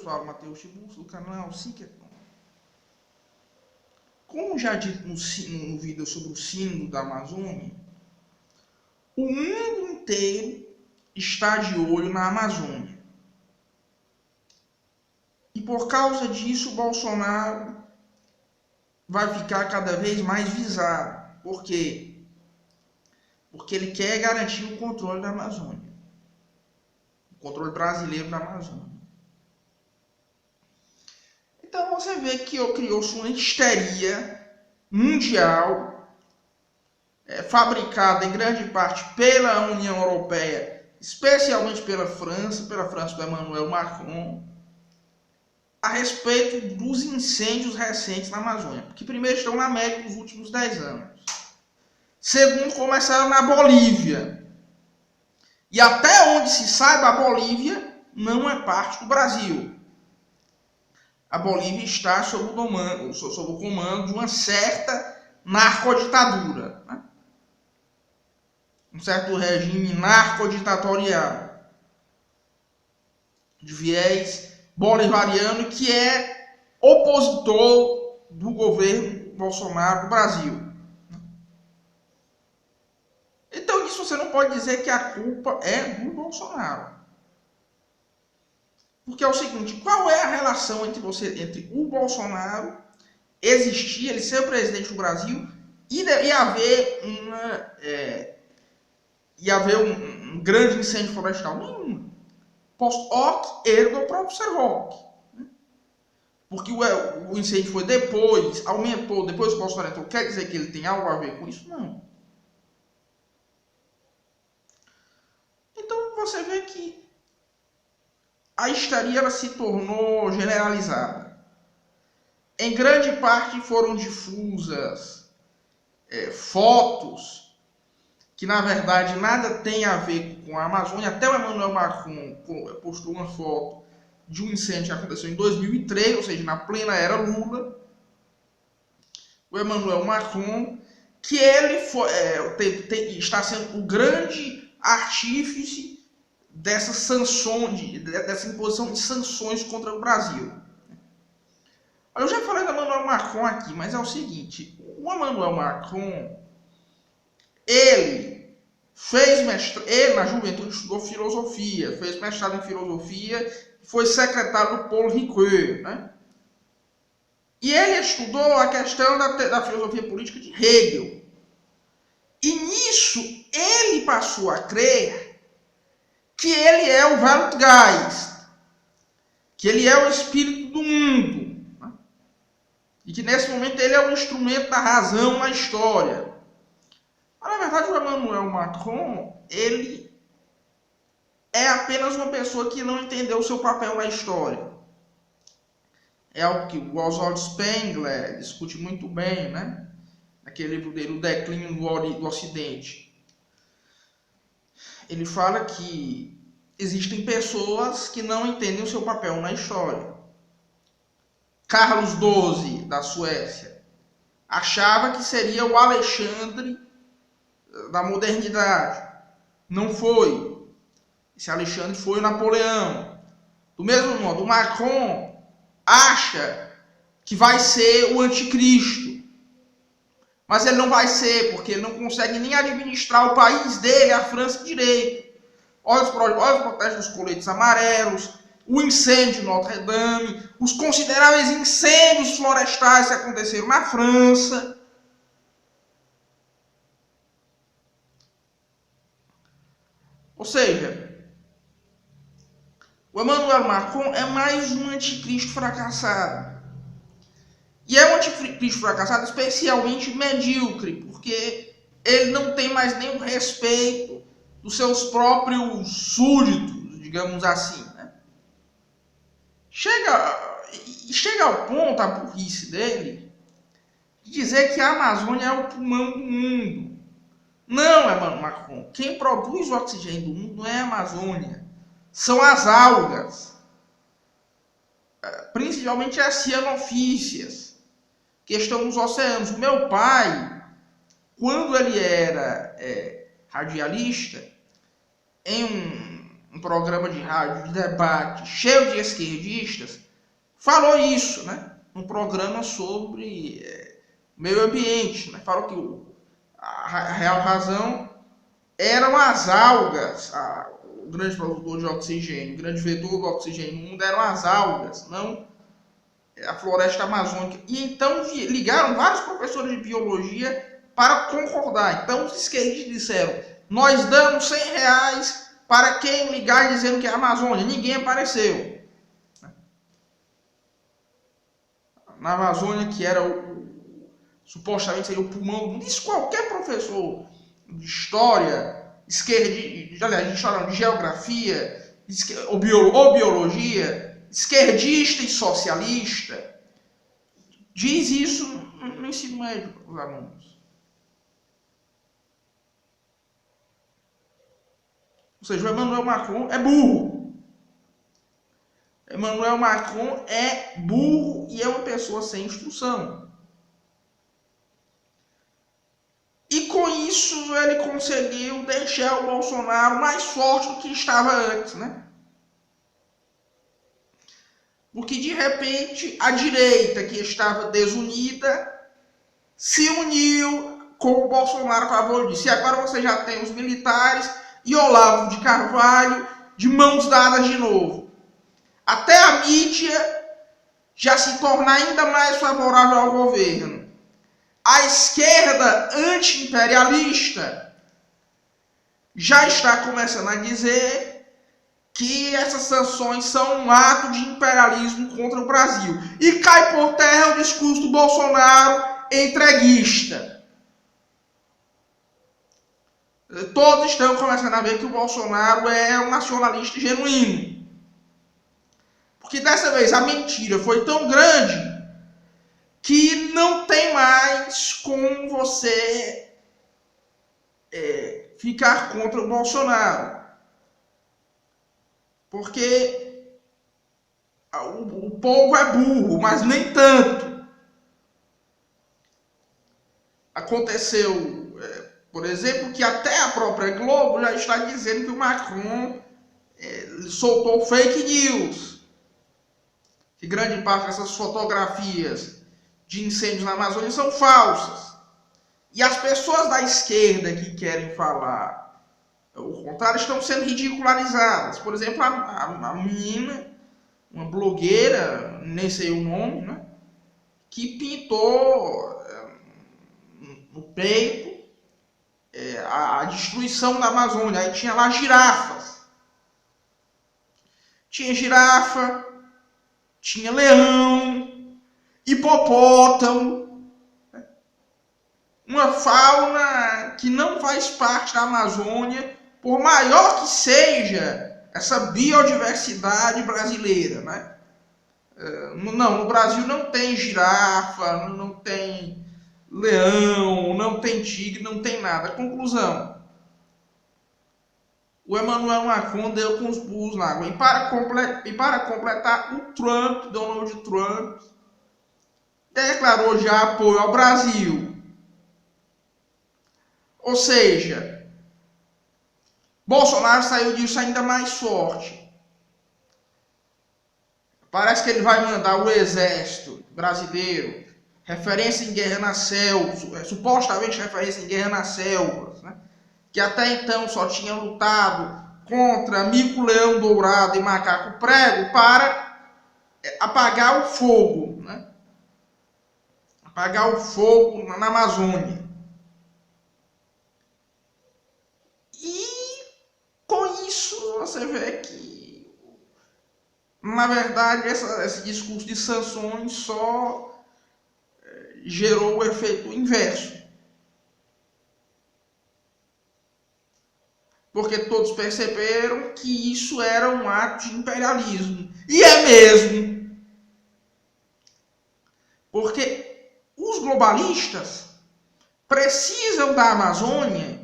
falo Matheus Tiburcio, do canal Siqueton. Como já dito no vídeo sobre o símbolo da Amazônia, o mundo inteiro está de olho na Amazônia. E por causa disso, o Bolsonaro vai ficar cada vez mais visado. Por quê? Porque ele quer garantir o controle da Amazônia. O controle brasileiro da Amazônia. Então você vê que criou-se uma histeria mundial, fabricada em grande parte pela União Europeia, especialmente pela França do Emmanuel Macron, a respeito dos incêndios recentes na Amazônia. Porque primeiro estão na América nos últimos 10 anos. Segundo, começaram na Bolívia. E até onde se saiba, a Bolívia não é parte do Brasil. A Bolívia está sob o comando de uma certa narcoditadura, né? Um certo regime narcoditatorial, de viés bolivariano, que é opositor do governo Bolsonaro do Brasil. Então isso você não pode dizer que a culpa é do Bolsonaro. Porque é o seguinte, qual é a relação entre o Bolsonaro existir, ele ser o presidente do Brasil e haver um grande incêndio florestal? Nenhuma. Post-hoc, ergo propter hoc. Porque o incêndio foi depois, aumentou, depois o Bolsonaro entrou. Quer dizer que ele tem algo a ver com isso? Não. Então você vê que a histeria ela se tornou generalizada. Em grande parte foram difusas fotos que na verdade nada tem a ver com a Amazônia. Até o Emmanuel Macron postou uma foto de um incêndio que aconteceu em 2003, ou seja, na plena era Lula. O Emmanuel Macron, que ele está sendo o grande artífice dessas sanções, dessa imposição de sanções contra o Brasil. Eu já falei do Emmanuel Macron aqui, mas é o seguinte, o Emmanuel Macron, ele na juventude estudou filosofia, fez mestrado em filosofia, foi secretário do Paul Ricoeur, né? E ele estudou a questão da filosofia política de Hegel. E nisso ele passou a crer que ele é o Weltgeist, que ele é o espírito do mundo, né? E que nesse momento ele é o instrumento da razão na história. Mas, na verdade, o Emmanuel Macron, ele é apenas uma pessoa que não entendeu o seu papel na história. É algo que o Oswald Spengler discute muito bem, né? Naquele livro dele, O Declínio do Ocidente. Ele fala que existem pessoas que não entendem o seu papel na história. Carlos XII, da Suécia, achava que seria o Alexandre da modernidade. Não foi. Esse Alexandre foi o Napoleão. Do mesmo modo, o Macron acha que vai ser o anticristo. Mas ele não vai ser, porque ele não consegue nem administrar o país dele, a França, direito. Olha os protestos dos coletes amarelos, o incêndio de Notre-Dame, os consideráveis incêndios florestais que aconteceram na França. Ou seja, o Emmanuel Macron é mais um anticristo fracassado. E é um anticristo fracassado especialmente medíocre, porque ele não tem mais nenhum respeito dos seus próprios súditos, digamos assim, né? Chega ao ponto, a burrice dele, de dizer que a Amazônia é o pulmão do mundo. Não, Emmanuel Macron. Quem produz o oxigênio do mundo não é a Amazônia. São as algas. Principalmente as cianofícias, que estão nos oceanos. O meu pai, quando ele era radialista, em um programa de rádio de debate cheio de esquerdistas, falou isso, né? Um programa sobre meio ambiente, né? Falou que a real razão eram as algas, o grande produtor de oxigênio, o grande vetor do oxigênio no mundo eram as algas, não a floresta amazônica. E então ligaram vários professores de biologia para concordar. Então os esquerdistas disseram: nós damos R$100 para quem ligar dizendo que é a Amazônia. Ninguém apareceu. Na Amazônia, que era supostamente seria o pulmão do mundo, isso qualquer professor de história, de história, de geografia, ou biologia, esquerdista e socialista, diz isso no ensino médio para os alunos. Ou seja, o Emmanuel Macron é burro. Emmanuel Macron é burro e é uma pessoa sem instrução. E com isso ele conseguiu deixar o Bolsonaro mais forte do que estava antes, né? Porque de repente a direita, que estava desunida, se uniu com o Bolsonaro a favor disso. E agora você já tem os militares e Olavo de Carvalho de mãos dadas de novo. Até a mídia já se torna ainda mais favorável ao governo. A esquerda anti-imperialista já está começando a dizer que essas sanções são um ato de imperialismo contra o Brasil. E cai por terra o discurso do Bolsonaro entreguista. Todos estão começando a ver que o Bolsonaro é um nacionalista genuíno. Porque dessa vez a mentira foi tão grande que não tem mais como você ficar contra o Bolsonaro. Porque o povo é burro, mas nem tanto. Aconteceu, por exemplo, que até a própria Globo já está dizendo que o Macron soltou fake news. Que grande parte dessas fotografias de incêndios na Amazônia são falsas. E as pessoas da esquerda que querem falar o contrário estão sendo ridicularizadas. Por exemplo, a menina, uma blogueira, nem sei o nome, né, que pintou no peito a destruição da Amazônia. Aí tinha lá girafas. Tinha girafa, tinha leão, hipopótamo. Uma fauna que não faz parte da Amazônia, por maior que seja essa biodiversidade brasileira, né? Não, no Brasil não tem girafa, não tem leão, não tem tigre, não tem nada. Conclusão: o Emmanuel Macron deu com os burros na água. E para completar, o Donald Trump, declarou já apoio ao Brasil. Ou seja, Bolsonaro saiu disso ainda mais forte. Parece que ele vai mandar o exército brasileiro, referência em guerra nas selvas, supostamente referência em guerra nas selvas, né? Que até então só tinha lutado contra mico-leão dourado e macaco prego para apagar o fogo, né? Apagar o fogo na Amazônia. Com isso você vê que, na verdade, esse discurso de sanções só gerou o efeito inverso. Porque todos perceberam que isso era um ato de imperialismo. E é mesmo. Porque os globalistas precisam da Amazônia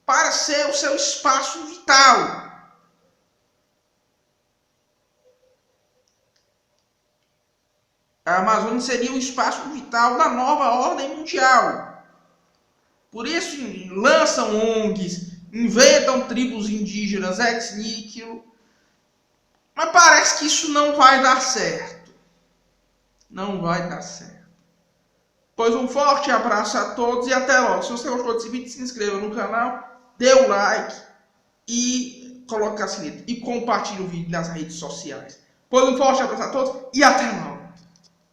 para ser o seu espaço vital. A Amazônia seria o espaço vital da nova ordem mundial. Por isso lançam ONGs, inventam tribos indígenas ex nihilo, mas parece que isso não vai dar certo. Não vai dar certo. Pois um forte abraço a todos e até logo. Se você gostou desse vídeo, se inscreva no canal, dê o like e coloque a sininho e compartilhe o vídeo nas redes sociais. Pois um forte abraço a todos e até logo.